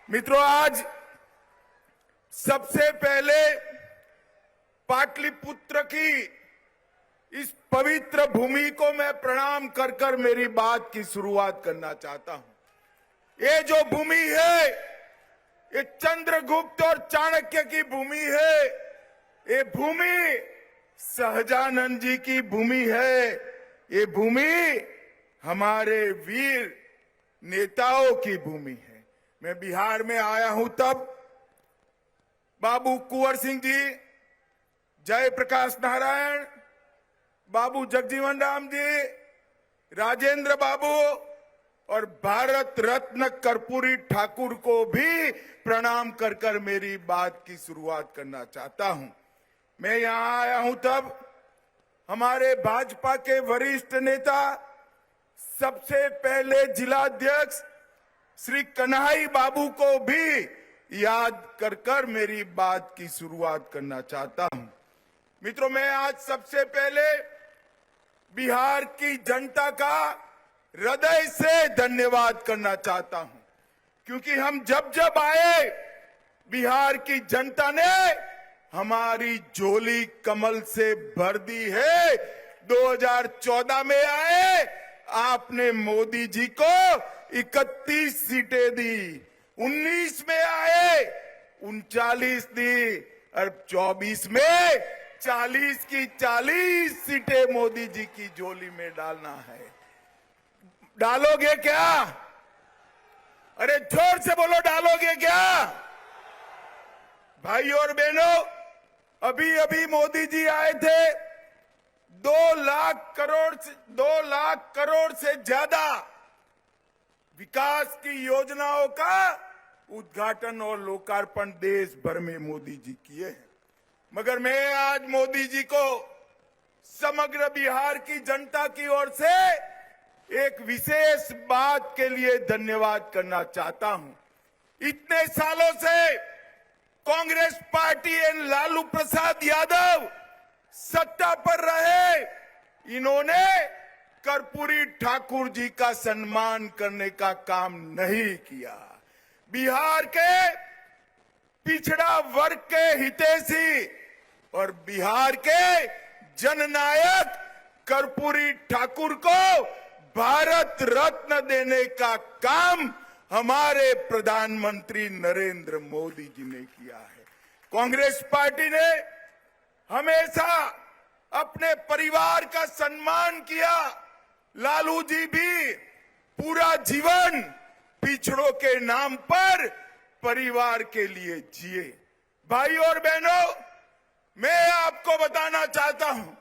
मित्रों, आज सबसे पहले पाटलिपुत्र की इस पवित्र भूमि को मैं प्रणाम कर कर मेरी बात की शुरुआत करना चाहता हूं। ये जो भूमि है, ये चंद्रगुप्त और चाणक्य की भूमि है। ये भूमि सहजानंद जी की भूमि है। ये भूमि हमारे वीर नेताओं की भूमि है। मैं बिहार में आया हूं तब बाबू कुंवर सिंह जी, जयप्रकाश नारायण, बाबू जगजीवन राम जी, राजेंद्र बाबू और भारत रत्न कर्पूरी ठाकुर को भी प्रणाम कर कर मेरी बात की शुरुआत करना चाहता हूं। मैं यहां आया हूं तब हमारे भाजपा के वरिष्ठ नेता, सबसे पहले जिलाध्यक्ष श्री कन्हई बाबू को भी याद कर कर मेरी बात की शुरुआत करना चाहता हूं। मित्रों, मैं आज सबसे पहले बिहार की जनता का हृदय से धन्यवाद करना चाहता हूं, क्योंकि हम जब जब आए, बिहार की जनता ने हमारी झोली कमल से भर दी है। 2014 में आए, आपने मोदी जी को 31 सीटें दी, 19 में आए 39 दी और 24 में 40 की 40 सीटें मोदी जी की झोली में डालना है। डालोगे क्या? अरे जोर से बोलो, डालोगे क्या? भाई और बहनों, अभी अभी मोदी जी आए थे। 2 लाख करोड़ से ज्यादा विकास की योजनाओं का उद्घाटन और लोकार्पण देश भर में मोदी जी किए हैं। मगर मैं आज मोदी जी को समग्र बिहार की जनता की ओर से एक विशेष बात के लिए धन्यवाद करना चाहता हूं। इतने सालों से कांग्रेस पार्टी एवं लालू प्रसाद यादव सत्ता पर रहे, इन्होंने कर्पूरी ठाकुर जी का सम्मान करने का काम नहीं किया। बिहार के पिछड़ा वर्ग के हितैषी और बिहार के जननायक कर्पूरी ठाकुर को भारत रत्न देने का काम हमारे प्रधानमंत्री नरेंद्र मोदी जी ने किया है। कांग्रेस पार्टी ने हमेशा अपने परिवार का सम्मान किया। लालू जी भी पूरा जीवन पिछड़ों के नाम पर परिवार के लिए जिए। भाई और बहनों, मैं आपको बताना चाहता हूं,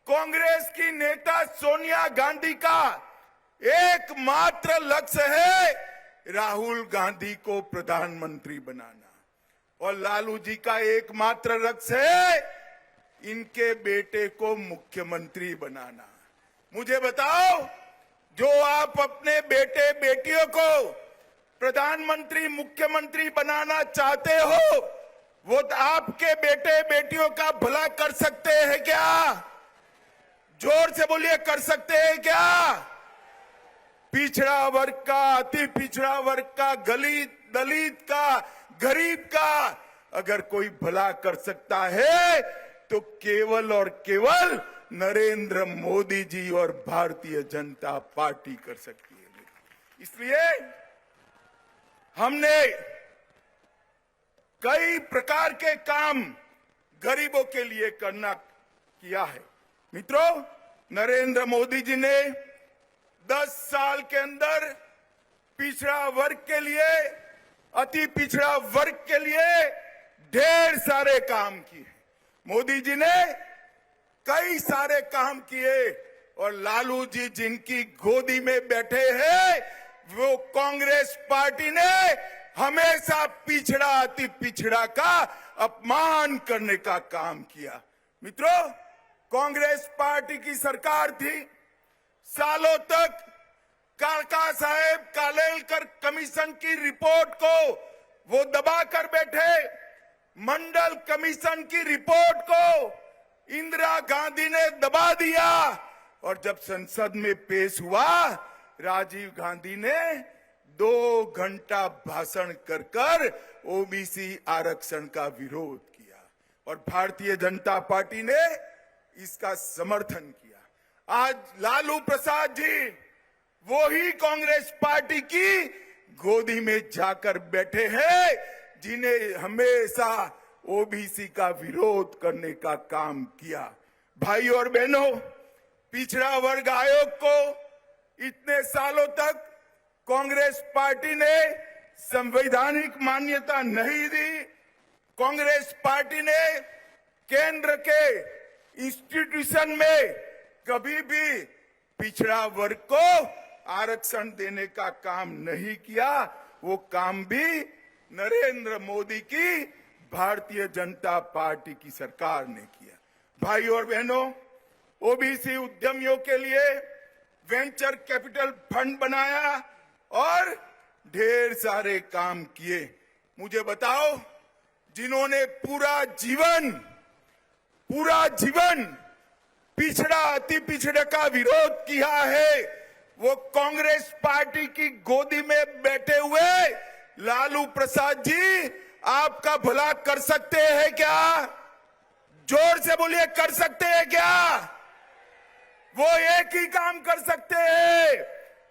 कांग्रेस की नेता सोनिया गांधी का एकमात्र लक्ष्य है राहुल गांधी को प्रधानमंत्री बनाना, और लालू जी का एकमात्र लक्ष्य है इनके बेटे को मुख्यमंत्री बनाना। मुझे बताओ, जो आप अपने बेटे बेटियों को प्रधानमंत्री मुख्यमंत्री बनाना चाहते हो, वो आपके बेटे बेटियों का भला कर सकते हैं क्या? जोर से बोलिए, कर सकते हैं क्या? पिछड़ा वर्ग का, अति पिछड़ा वर्ग का, दलित का, गरीब का अगर कोई भला कर सकता है तो केवल और केवल नरेंद्र मोदी जी और भारतीय जनता पार्टी कर सकती है। इसलिए हमने कई प्रकार के काम गरीबों के लिए किया है। मित्रों, नरेंद्र मोदी जी ने 10 साल के अंदर पिछड़ा वर्ग के लिए, अति पिछड़ा वर्ग के लिए ढेर सारे काम किए। मोदी जी ने कई सारे काम किए, और लालू जी जिनकी गोदी में बैठे हैं, वो कांग्रेस पार्टी ने हमेशा पिछड़ा, अति पिछड़ा का अपमान करने का काम किया। मित्रों, कांग्रेस पार्टी की सरकार थी, सालों तक काका साहेब कालेलकर कमीशन की रिपोर्ट को वो दबा कर बैठे। मंडल कमीशन की रिपोर्ट को इंदिरा गांधी ने दबा दिया, और जब संसद में पेश हुआ, राजीव गांधी ने 2 घंटा भाषण कर कर ओबीसी आरक्षण का विरोध किया और भारतीय जनता पार्टी ने इसका समर्थन किया। आज लालू प्रसाद जी वो ही कांग्रेस पार्टी की गोदी में जाकर बैठे हैं जिन्हें हमेशा ओबीसी का विरोध करने का काम किया। भाई और बहनों, पिछड़ा वर्ग आयोग को इतने सालों तक कांग्रेस पार्टी ने संवैधानिक मान्यता नहीं दी। कांग्रेस पार्टी ने केंद्र के इंस्टीट्यूशन में कभी भी पिछड़ा वर्ग को आरक्षण देने का काम नहीं किया। वो काम भी नरेंद्र मोदी की भारतीय जनता पार्टी की सरकार ने किया। भाई और बहनों, ओबीसी उद्यमियों के लिए वेंचर कैपिटल फंड बनाया और ढेर सारे काम किए। मुझे बताओ, जिन्होंने पूरा जीवन पिछड़ा अति पिछड़े का विरोध किया है, वो कांग्रेस पार्टी की गोदी में बैठे हुए लालू प्रसाद जी आपका भला कर सकते हैं क्या? जोर से बोलिए, कर सकते हैं क्या? वो एक ही काम कर सकते हैं,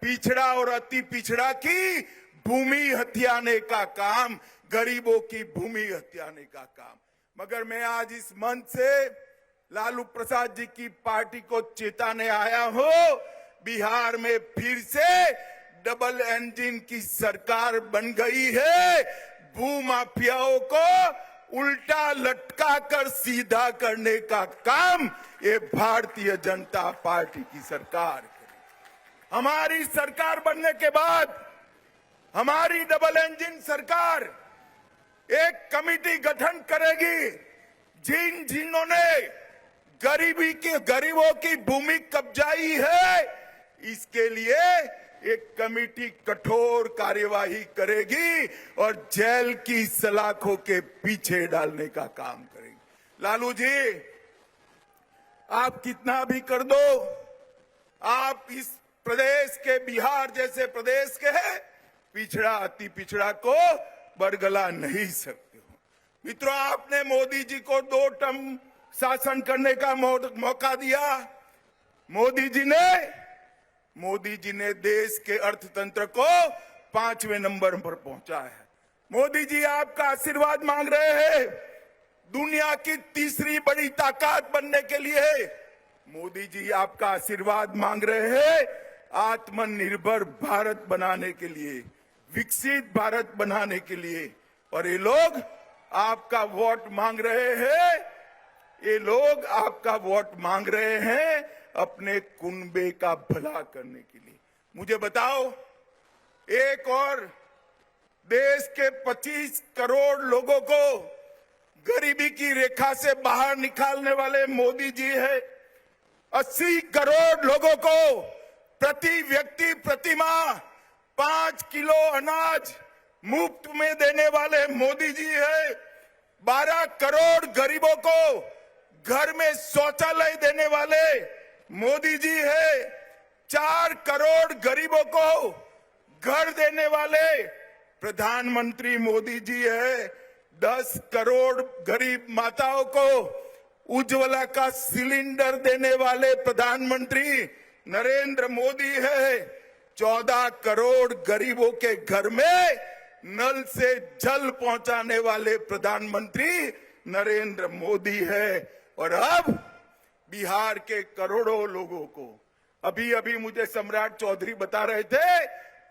पिछड़ा और अति पिछड़ा की भूमि हथियाने का काम, गरीबों की भूमि हथियाने का काम। मगर मैं आज इस मंच से लालू प्रसाद जी की पार्टी को चेताने आया हूं, बिहार में फिर से डबल इंजन की सरकार बन गई है। भूमाफियाओं को उल्टा लटका कर सीधा करने का काम ये भारतीय जनता पार्टी की सरकार करेगी। हमारी सरकार बनने के बाद हमारी डबल इंजन सरकार एक कमेटी गठन करेगी, जिन्होंने गरीबों की भूमि कब्जाई है, इसके लिए एक कमेटी कठोर कार्यवाही करेगी और जेल की सलाखों के पीछे डालने का काम करेगी। लालू जी, आप कितना भी कर दो, आप इस प्रदेश के, बिहार जैसे प्रदेश के पिछड़ा अति पिछड़ा को बरगला नहीं सकते हो। मित्रों, आपने मोदी जी को 2 टर्म शासन करने का मौका दिया। मोदी जी ने देश के अर्थतंत्र को 5वें नंबर पर पहुंचा है। मोदी जी आपका आशीर्वाद मांग रहे हैं दुनिया की तीसरी बड़ी ताकत बनने के लिए। मोदी जी आपका आशीर्वाद मांग रहे हैं आत्मनिर्भर भारत बनाने के लिए, विकसित भारत बनाने के लिए। और ये लोग आपका वोट मांग रहे हैं, अपने कुनबे का भला करने के लिए। मुझे बताओ, एक और देश के 25 करोड़ लोगों को गरीबी की रेखा से बाहर निकालने वाले मोदी जी है। 80 करोड़ लोगों को प्रति व्यक्ति प्रति माह 5 किलो अनाज मुफ्त में देने वाले मोदी जी है। 12 करोड़ गरीबों को घर में शौचालय देने वाले मोदी जी है। 4 करोड़ गरीबों को घर देने वाले प्रधानमंत्री मोदी जी है। 10 करोड़ गरीब माताओं को उज्ज्वला का सिलेंडर देने वाले प्रधानमंत्री नरेंद्र मोदी है। 14 करोड़ गरीबों के घर में नल से जल पहुंचाने वाले प्रधानमंत्री नरेंद्र मोदी है। और अब बिहार के करोड़ों लोगों को, अभी मुझे सम्राट चौधरी बता रहे थे,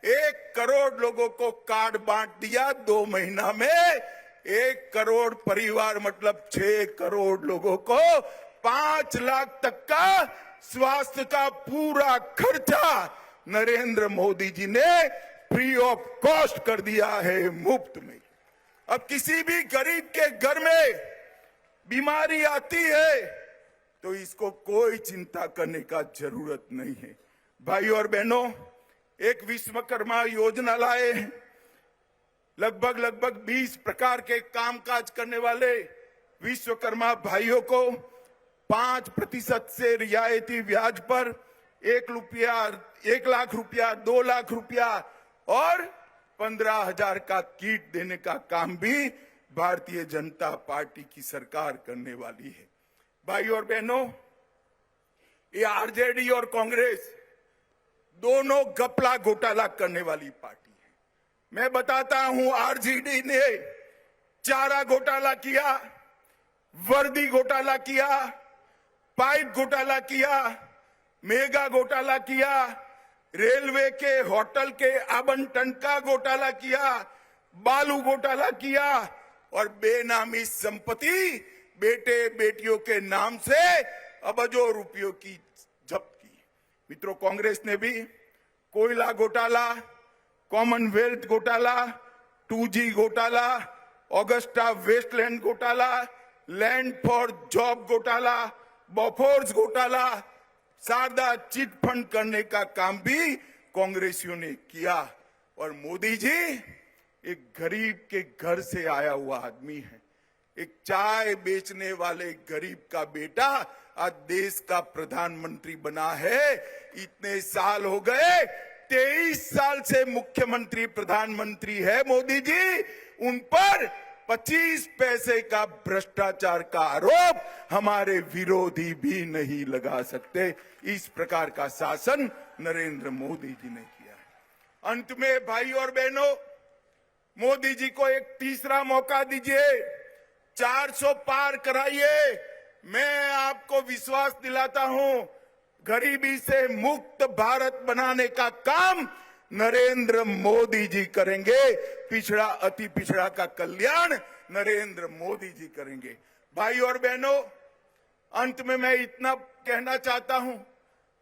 1 करोड़ लोगों को कार्ड बांट दिया 2 महीना में। 1 करोड़ परिवार मतलब 6 करोड़ लोगों को 5 लाख तक का स्वास्थ्य का पूरा खर्चा नरेंद्र मोदी जी ने फ्री ऑफ कॉस्ट कर दिया है, मुफ्त में। अब किसी भी गरीब के घर में बीमारी आती है तो इसको कोई चिंता करने का जरूरत नहीं है। भाई और बहनों, एक विश्वकर्मा योजना लाए हैं। लगभग 20 प्रकार के कामकाज करने वाले विश्वकर्मा भाइयों को 5% से रियायती ब्याज पर 1 लाख रुपया, 2 लाख रुपया और 15,000 का किट देने का काम भी भारतीय जनता पार्टी की सरकार करने वाली है। भाई और बहनों, ये आरजेडी और कांग्रेस दोनों घपला घोटाला करने वाली पार्टी है। मैं बताता हूं, आरजेडी ने चारा घोटाला किया, वर्दी घोटाला किया, पाइप घोटाला किया, मेगा घोटाला किया, रेलवे के होटल के आवंटन का घोटाला किया, बालू घोटाला किया और बेनामी संपत्ति बेटे बेटियों के नाम से अरबों रुपयों की जब्त की। मित्रों, कांग्रेस ने भी कोयला घोटाला, कॉमनवेल्थ घोटाला, 2G घोटाला, ऑगस्टा वेस्टलैंड घोटाला, लैंड फॉर जॉब घोटाला, बोफोर्स घोटाला, शारदा चिट फंड करने का काम भी कांग्रेसियों ने किया। और मोदी जी एक गरीब के घर से आया हुआ आदमी है। एक चाय बेचने वाले गरीब का बेटा आज देश का प्रधानमंत्री बना है। इतने साल हो गए, 23 साल से मुख्यमंत्री प्रधानमंत्री है मोदी जी। उन पर 25 पैसे का भ्रष्टाचार का आरोप हमारे विरोधी भी नहीं लगा सकते। इस प्रकार का शासन नरेंद्र मोदी जी ने किया है। अंत में भाई और बहनों, मोदी जी को एक तीसरा मौका दीजिए, 400 पार कराइए। मैं आपको विश्वास दिलाता हूं, गरीबी से मुक्त भारत बनाने का काम नरेंद्र मोदी जी करेंगे। पिछड़ा अति पिछड़ा का कल्याण नरेंद्र मोदी जी करेंगे। भाई और बहनों, अंत में मैं इतना कहना चाहता हूं,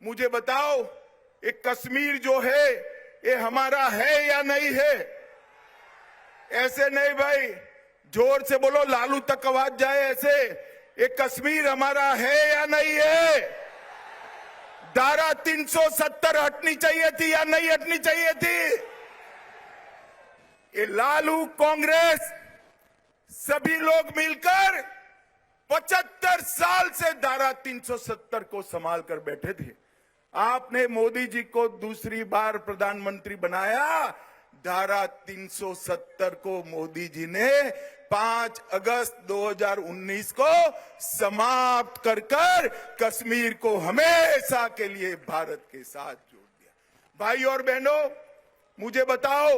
मुझे बताओ, एक कश्मीर जो है ये हमारा है या नहीं है? ऐसे नहीं भाई, जोर से बोलो, लालू तक आवाज जाए ऐसे। ये कश्मीर हमारा है या नहीं है? धारा 370 हटनी चाहिए थी या नहीं हटनी चाहिए थी? ये लालू, कांग्रेस, सभी लोग मिलकर 75 साल से धारा 370 को संभाल कर बैठे थे। आपने मोदी जी को दूसरी बार प्रधानमंत्री बनाया। धारा 370 को मोदी जी ने 5 अगस्त 2019 को समाप्त कर कश्मीर को हमेशा के लिए भारत के साथ जोड़ दिया। भाई और बहनों, मुझे बताओ,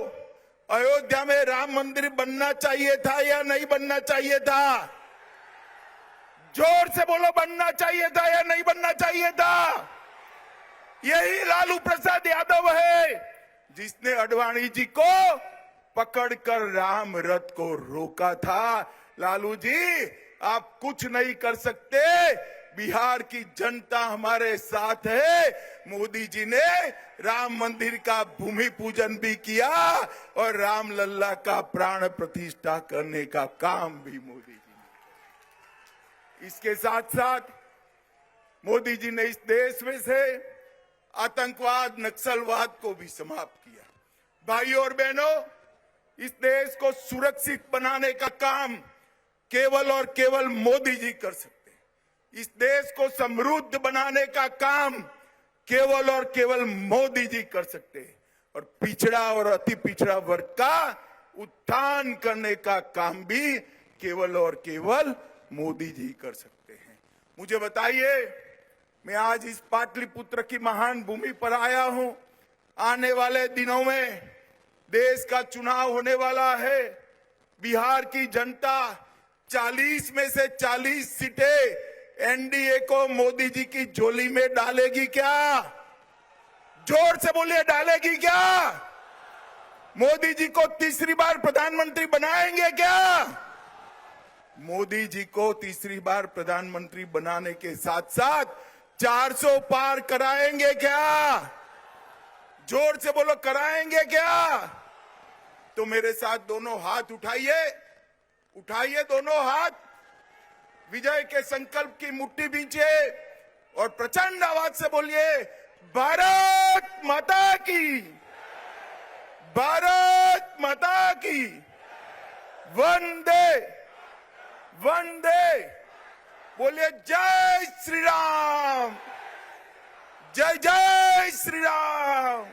अयोध्या में राम मंदिर बनना चाहिए था या नहीं बनना चाहिए था? जोर से बोलो, बनना चाहिए था या नहीं बनना चाहिए था? यही लालू प्रसाद यादव है जिसने अडवाणी जी को पकड़कर राम रथ को रोका था। लालू जी, आप कुछ नहीं कर सकते, बिहार की जनता हमारे साथ है। मोदी जी ने राम मंदिर का भूमि पूजन भी किया और राम लल्ला का प्राण प्रतिष्ठा करने का काम भी मोदी जी ने। इसके साथ साथ मोदी जी ने इस देश में से आतंकवाद, नक्सलवाद को भी समाप्त किया। भाई और बहनों, इस देश को सुरक्षित बनाने का काम केवल और केवल मोदी जी कर सकते हैं। इस देश को समृद्ध बनाने का काम केवल और केवल मोदी जी कर सकते हैं। और पिछड़ा और अति पिछड़ा वर्ग का उत्थान करने का काम भी केवल और केवल मोदी जी कर सकते हैं। मुझे बताइए, मैं आज इस पाटलिपुत्र की महान भूमि पर आया हूं। आने वाले दिनों में देश का चुनाव होने वाला है। बिहार की जनता 40 में से 40 सीटें एनडीए को मोदी जी की झोली में डालेगी क्या? जोर से बोलिए, डालेगी क्या? मोदी जी को तीसरी बार प्रधानमंत्री बनाएंगे क्या? मोदी जी को तीसरी बार प्रधानमंत्री बनाने के साथ साथ 400 पार कराएंगे क्या? जोर से बोलो, कराएंगे क्या? तो मेरे साथ दोनों हाथ उठाइए, उठाइए दोनों हाथ, विजय के संकल्प की मुट्ठी बींचिए और प्रचंड आवाज से बोलिए, भारत माता की, भारत माता की, वंदे वंदे। बोलिए, जय श्री राम, जय जय श्री राम।